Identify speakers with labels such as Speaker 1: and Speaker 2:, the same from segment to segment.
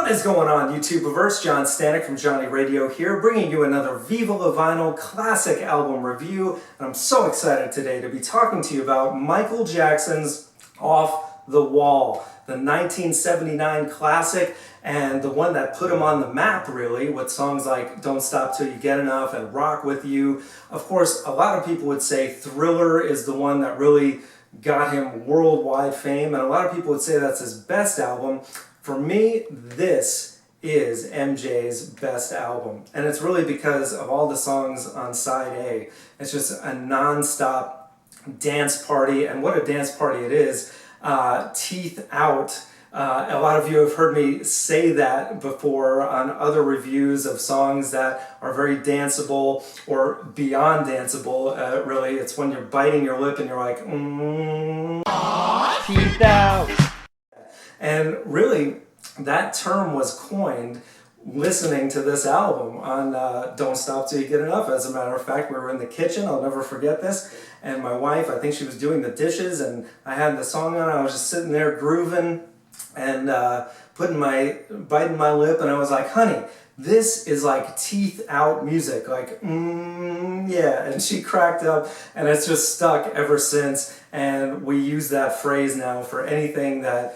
Speaker 1: What is going on, YouTubeverse? John Stanek from Johnny Radio here, bringing you another Viva La Vinyl classic album review. And I'm so excited today to be talking to you about Michael Jackson's Off the Wall, the 1979 classic, and the one that put him on the map, really, with songs like Don't Stop Till You Get Enough and Rock With You. Of course, a lot of people would say Thriller is the one that really got him worldwide fame, and a lot of people would say that's his best album. For me, this is MJ's best album, and it's really because of all the songs on side A. It's just a non-stop dance party, and what a dance party it is. Teeth out. A lot of you have heard me say that before on other reviews of songs that are very danceable or beyond danceable. Really, it's when you're biting your lip and you're like, teeth out. And really, that term was coined listening to this album on Don't Stop Till You Get Enough. As a matter of fact, we were in the kitchen, I'll never forget this, and my wife, I think she was doing the dishes, and I had the song on, I was just sitting there grooving and biting my lip, and I was like, honey, this is like teeth out music, like, yeah, and she cracked up, and it's just stuck ever since, and we use that phrase now for anything that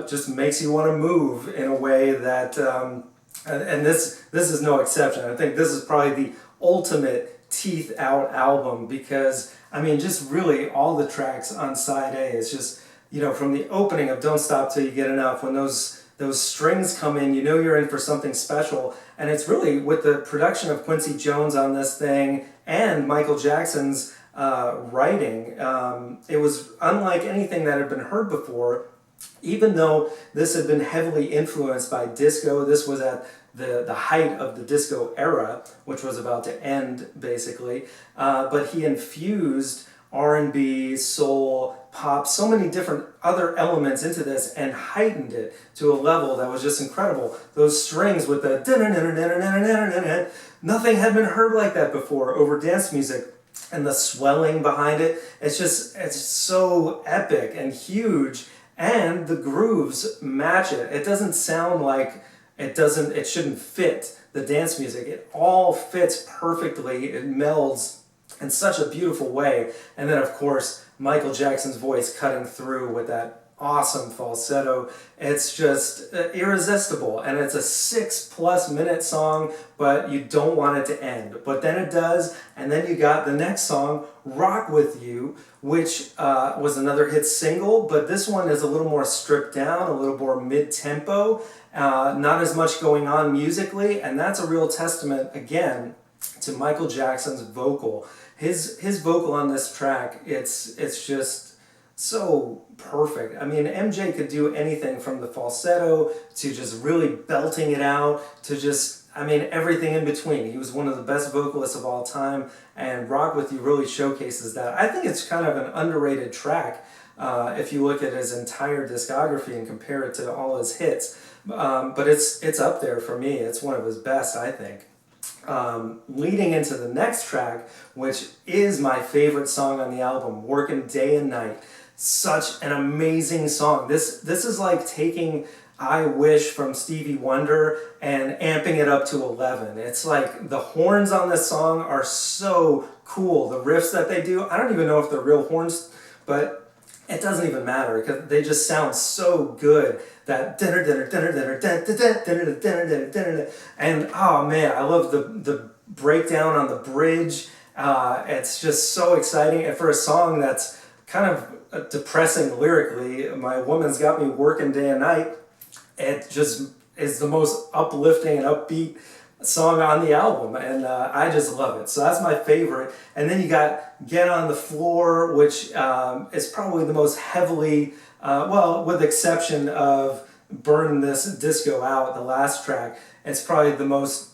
Speaker 1: just makes you want to move in a way that, and this is no exception. I think this is probably the ultimate teeth out album because, I mean, just really all the tracks on side A is just, you know, from the opening of Don't Stop Till You Get Enough, when those strings come in, you know you're in for something special. And it's really with the production of Quincy Jones on this thing and Michael Jackson's writing, it was unlike anything that had been heard before. Even though this had been heavily influenced by disco, this was at the height of the disco era, which was about to end, basically. But he infused R&B, soul, pop, so many different other elements into this and heightened it to a level that was just incredible. Those strings with the nothing had been heard like that before over dance music. And the swelling behind it, it's so epic and huge. And the grooves match it. It doesn't sound like it shouldn't fit the dance music. It all fits perfectly. It melds in such a beautiful way. And then, of course, Michael Jackson's voice cutting through with that awesome falsetto. It's just irresistible. And it's a 6+ minute song, but you don't want it to end. But then it does. And then you got the next song, Rock With You, which was another hit single, but this one is a little more stripped down, a little more mid-tempo, not as much going on musically, and that's a real testament, again, to Michael Jackson's vocal. His vocal on this track, it's just so perfect. I mean, MJ could do anything from the falsetto to just really belting it out to just, I mean, everything in between. He was one of the best vocalists of all time, and Rock With You really showcases that. I think it's kind of an underrated track if you look at his entire discography and compare it to all his hits. But it's up there for me. It's one of his best, I think. Leading into the next track, which is my favorite song on the album, Working Day and Night. Such an amazing song. This is like taking I Wish from Stevie Wonder and amping it up to 11. It's like the horns on this song are so cool. The riffs that they do, I don't even know if they're real horns, but it doesn't even matter because they just sound so good. That and oh man, I love the breakdown on the bridge. It's just so exciting, and for a song that's kind of depressing lyrically, My Woman's Got Me Working Day and Night, it just is the most uplifting and upbeat song on the album, and I just love it. So that's my favorite. And then you got Get on the Floor, which is probably the most heavily, well, with the exception of Burn This Disco Out, the last track, it's probably the most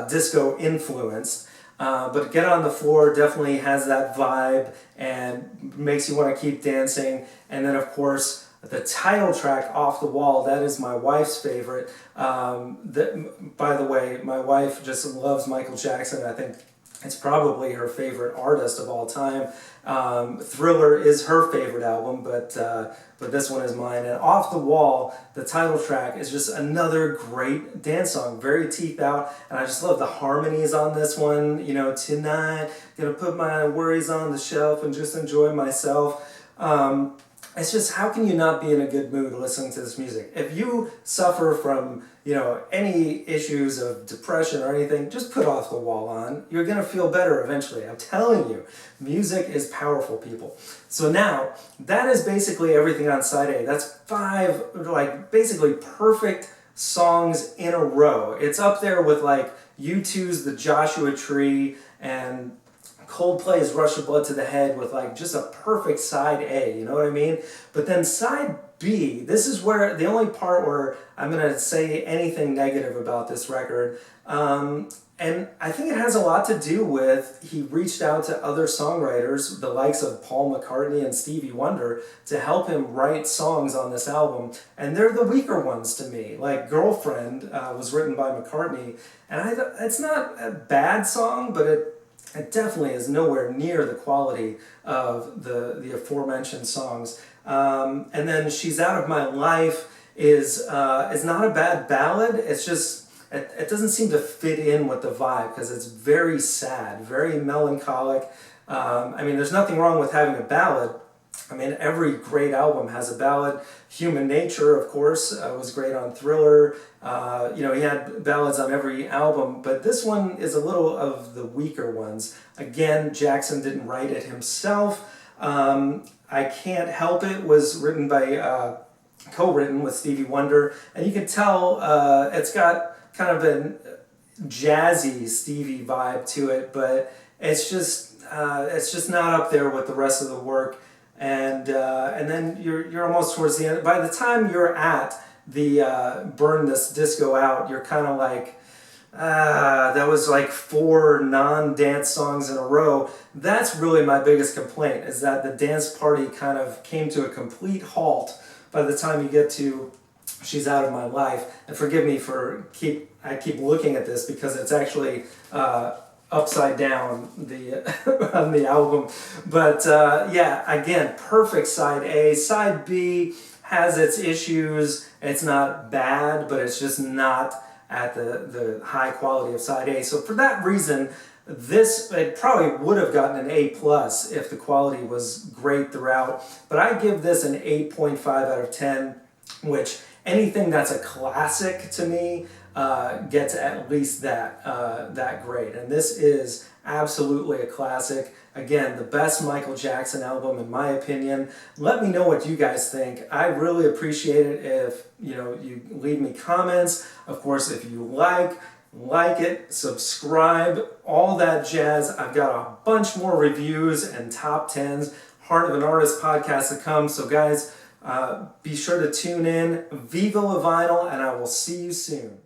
Speaker 1: disco influenced. But Get on the Floor definitely has that vibe and makes you want to keep dancing. And then, of course, the title track, Off the Wall, that is my wife's favorite. By the way, my wife just loves Michael Jackson. I think It's probably her favorite artist of all time. Thriller is her favorite album, but this one is mine. And Off the Wall, the title track, is just another great dance song, very teeth out. And I just love the harmonies on this one. You know, tonight, gonna put my worries on the shelf and just enjoy myself. It's just, how can you not be in a good mood listening to this music? If you suffer from, you know, any issues of depression or anything, just put Off the Wall on. You're going to feel better eventually. I'm telling you, music is powerful, people. So now, that is basically everything on side A. That's 5, like, basically perfect songs in a row. It's up there with, like, U2's The Joshua Tree and Coldplay's Rush of Blood to the Head with like just a perfect side A, you know what I mean? But then side B, this is where the only part where I'm going to say anything negative about this record. And I think it has a lot to do with he reached out to other songwriters, the likes of Paul McCartney and Stevie Wonder, to help him write songs on this album. And they're the weaker ones to me. Like Girlfriend was written by McCartney. And it's not a bad song, but it definitely is nowhere near the quality of the aforementioned songs. And then She's Out of My Life is not a bad ballad. It's just, it doesn't seem to fit in with the vibe because it's very sad, very melancholic. I mean, there's nothing wrong with having a ballad. I mean, every great album has a ballad. Human Nature, of course, was great on Thriller. You know, he had ballads on every album, but this one is a little of the weaker ones. Again, Jackson didn't write it himself. I Can't Help It was written by, co-written with Stevie Wonder, and you can tell it's got kind of a jazzy Stevie vibe to it, but it's just not up there with the rest of the work. And then you're almost towards the end. By the time you're at the Burn This Disco Out, you're kind of like, that was like 4 non-dance songs in a row. That's really my biggest complaint, is that the dance party kind of came to a complete halt by the time you get to She's Out of My Life. And forgive me for I keep looking at this because it's actually upside down on the album. But yeah, again, perfect side A. Side B has its issues. It's not bad, but it's just not at the high quality of side A. So for that reason, it probably would have gotten an A+ if the quality was great throughout. But I give this an 8.5 out of 10, which anything that's a classic to me gets at least that grade. And this is absolutely a classic. Again, the best Michael Jackson album in my opinion. Let me know what you guys think. I really appreciate it if you leave me comments. Of course, if you like it, subscribe, all that jazz. I've got a bunch more reviews and top 10s, Heart of an Artist podcast to come. So guys, be sure to tune in. Viva La Vinyl, and I will see you soon.